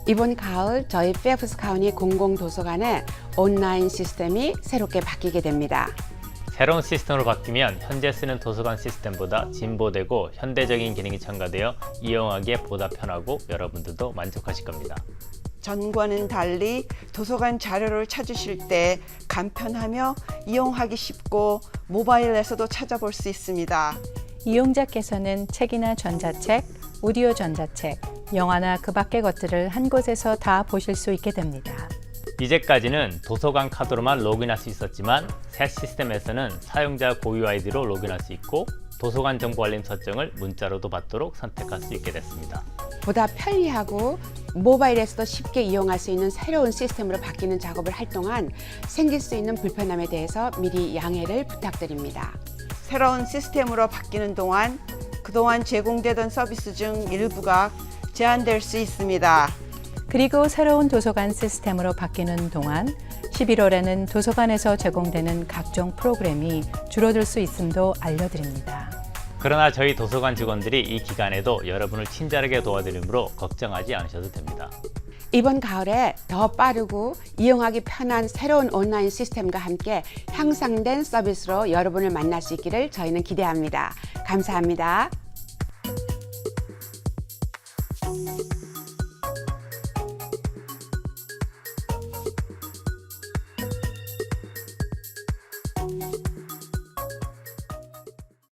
이번 가을 저희 페어팩스 카운티 공공도서관의 온라인 시스템이 새롭게 바뀌게 됩니다. 새로운 시스템으로 바뀌면 현재 쓰는 도서관 시스템보다 진보되고 현대적인 기능이 첨가되어 이용하기에 보다 편하고 여러분들도 만족하실 겁니다. 전과는 달리 도서관 자료를 찾으실 때 간편하며 이용하기 쉽고 모바일에서도 찾아볼 수 있습니다. 이용자께서는 책이나 전자책, 오디오 전자책, 영화나 그 밖의 것들을 한 곳에서 다 보실 수 있게 됩니다. 이제까지는 도서관 카드로만 로그인할 수 있었지만 새 시스템에서는 사용자 고유 아이디로 로그인할 수 있고 도서관 정보 알림 설정을 문자로도 받도록 선택할 수 있게 됐습니다. 보다 편리하고 모바일에서도 쉽게 이용할 수 있는 새로운 시스템으로 바뀌는 작업을 할 동안 생길 수 있는 불편함에 대해서 미리 양해를 부탁드립니다. 새로운 시스템으로 바뀌는 동안 그동안 제공되던 서비스 중 일부가 제한될 수 있습니다. 그리고 새로운 도서관 시스템으로 바뀌는 동안 11월에는 도서관에서 제공되는 각종 프로그램이 줄어들 수 있음도 알려드립니다. 그러나 저희 도서관 직원들이 이 기간에도 여러분을 친절하게 도와드리므로 걱정하지 않으셔도 됩니다. 이번 가을에 더 빠르고 이용하기 편한 새로운 온라인 시스템과 함께 향상된 서비스로 여러분을 만날 수 있기를 저희는 기대합니다. 감사합니다.